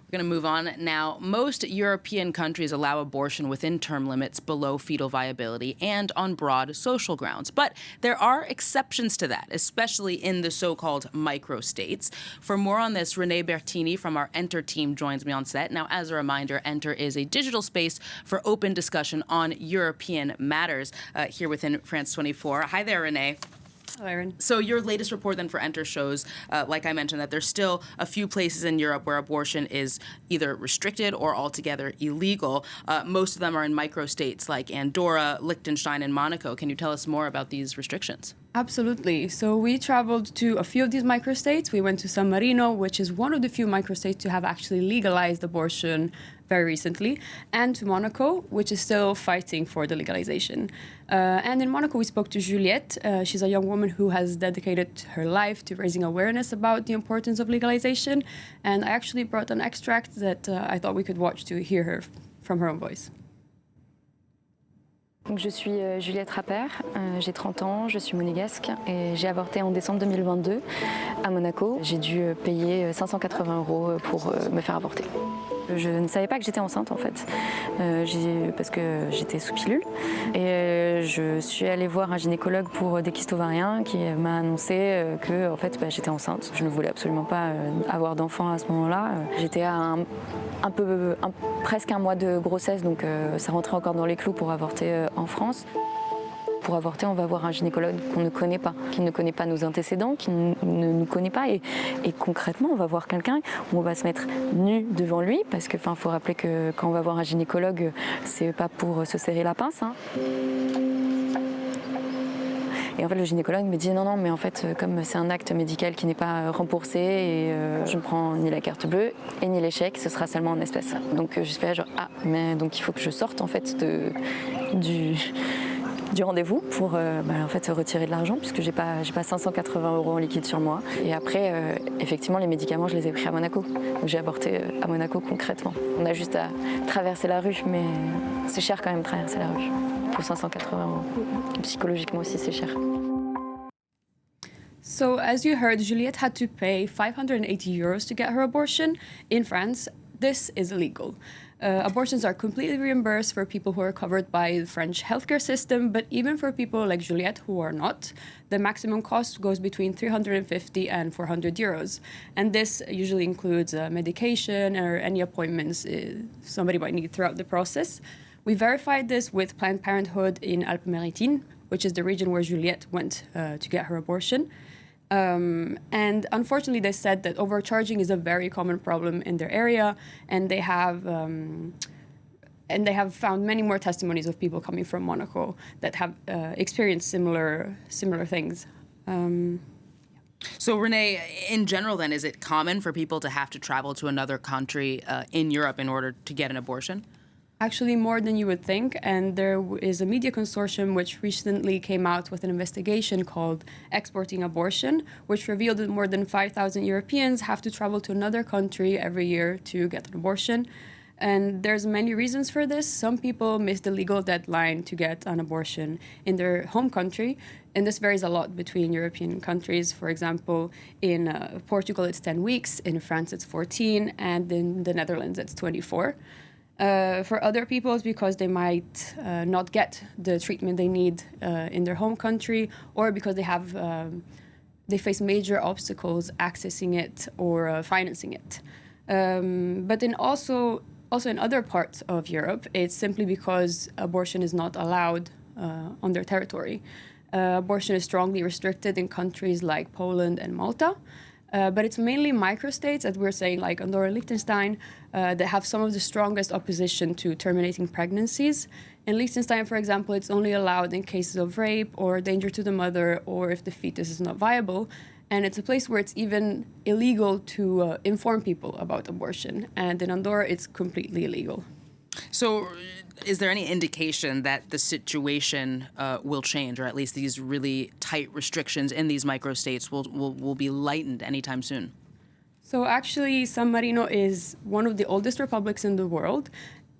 We're going to move on now. Most European countries allow abortion within term limits below fetal viability and on broad social grounds. But there are exceptions to that, especially in the so-called microstates. For more on this, Renée Bertini from our Entr team joins me on set. Now, as a reminder, Entr is a digital space for open discussion on European matters here within France 24. Hi there, Renée. Hello, Erin. So your latest report then for Entr shows, like I mentioned, that there's still a few places in Europe where abortion is either restricted or altogether illegal. Most of them are in microstates like Andorra, Liechtenstein, and Monaco. Can you tell us more about these restrictions? Absolutely. So we traveled to a few of these microstates. We went to San Marino, which is one of the few microstates to have actually legalized abortion very recently, and to Monaco, which is still fighting for the legalization. And in Monaco, we spoke to Juliette. She's a young woman who has dedicated her life to raising awareness about the importance of legalization. And I actually brought an extract that I thought we could watch to hear her from her own voice. Donc, je suis Juliette Rapper, j'ai 30 ans, je suis monégasque et j'ai avorté en décembre 2022 à Monaco. J'ai dû payer 580 € pour me faire avorter. Je ne savais pas que j'étais enceinte en fait, parce que j'étais sous pilule. Et je suis allée voir un gynécologue pour des kystes ovariens qui m'a annoncé que en fait, j'étais enceinte. Je ne voulais absolument pas avoir d'enfant à ce moment-là. J'étais à presque un mois de grossesse, donc ça rentrait encore dans les clous pour avorter en France. Pour avorter, on va voir un gynécologue qu'on ne connaît pas, qui ne connaît pas nos antécédents, qui ne nous connaît pas. Et concrètement, on va voir quelqu'un où on va se mettre nu devant lui, parce qu'il faut rappeler que quand on va voir un gynécologue, c'est pas pour se serrer la pince. Hein. Et en fait, le gynécologue me dit non, mais en fait, comme c'est un acte médical qui n'est pas remboursé, et je ne prends ni la carte bleue et ni l'échec, ce sera seulement en espèces. Donc je fais genre mais donc il faut que je sorte en fait du rendez-vous pour en fait retirer de l'argent puisque j'ai pas 580 € en liquide sur moi. Et après, effectivement, les médicaments, je les ai pris à Monaco. Donc j'ai avorté à Monaco concrètement. On a juste à traverser la rue, mais c'est cher quand même traverser la rue. Pour 580 €. Psychologiquement aussi, c'est cher. So as you heard, Juliette had to pay 580 euros to get her abortion. In France, this is illegal. Abortions are completely reimbursed for people who are covered by the French healthcare system, but even for people like Juliette who are not, the maximum cost goes between 350 and 400 euros. And this usually includes medication or any appointments somebody might need throughout the process. We verified this with Planned Parenthood in Alpes-Maritimes, which is the region where Juliette went to get her abortion. And unfortunately, they said that overcharging is a very common problem in their area, and they have found many more testimonies of people coming from Monaco that have experienced similar things. So, Renée, in general, then, is it common for people to have to travel to another country in Europe in order to get an abortion? Actually, more than you would think, and there is a media consortium which recently came out with an investigation called Exporting Abortion, which revealed that more than 5,000 Europeans have to travel to another country every year to get an abortion. And there's many reasons for this. Some people miss the legal deadline to get an abortion in their home country, and this varies a lot between European countries. For example, in Portugal it's 10 weeks, in France it's 14, and in the Netherlands it's 24. For other people, it's because they might not get the treatment they need in their home country, or because they face major obstacles accessing it or financing it. But also in other parts of Europe, it's simply because abortion is not allowed on their territory. Abortion is strongly restricted in countries like Poland and Malta. But it's mainly microstates, as we're saying, like Andorra and Liechtenstein, that have some of the strongest opposition to terminating pregnancies. In Liechtenstein, for example, it's only allowed in cases of rape or danger to the mother or if the fetus is not viable. And it's a place where it's even illegal to inform people about abortion. And in Andorra, it's completely illegal. So is there any indication that the situation will change, or at least these really tight restrictions in these microstates will be lightened anytime soon? So actually, San Marino is one of the oldest republics in the world,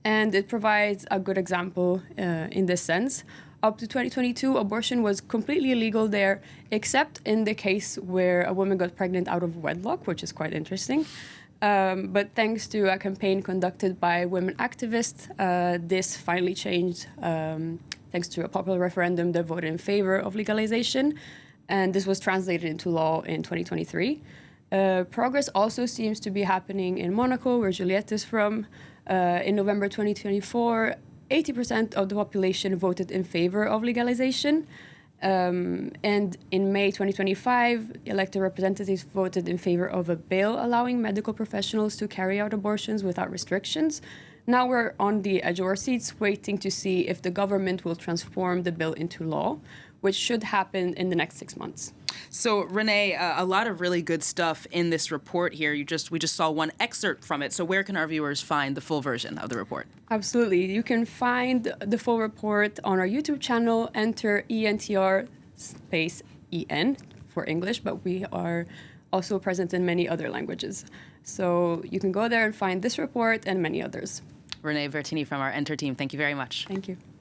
and it provides a good example in this sense. Up to 2022, abortion was completely illegal there, except in the case where a woman got pregnant out of wedlock, which is quite interesting. But thanks to a campaign conducted by women activists, this finally changed thanks to a popular referendum that voted in favor of legalization. And this was translated into law in 2023. Progress also seems to be happening in Monaco, where Juliette is from. In November 2024, 80% of the population voted in favor of legalization. And in May 2025, elected representatives voted in favor of a bill allowing medical professionals to carry out abortions without restrictions. Now we're on the edge of our seats waiting to see if the government will transform the bill into law, which should happen in the next 6 months. So, Renée, a lot of really good stuff in this report here. We just saw one excerpt from it. So where can our viewers find the full version of the report? Absolutely. You can find the full report on our YouTube channel, Entr, E-N-T-R, space E-N for English, but we are also present in many other languages. So you can go there and find this report and many others. Renée Bertini from our Entr team, thank you very much. Thank you.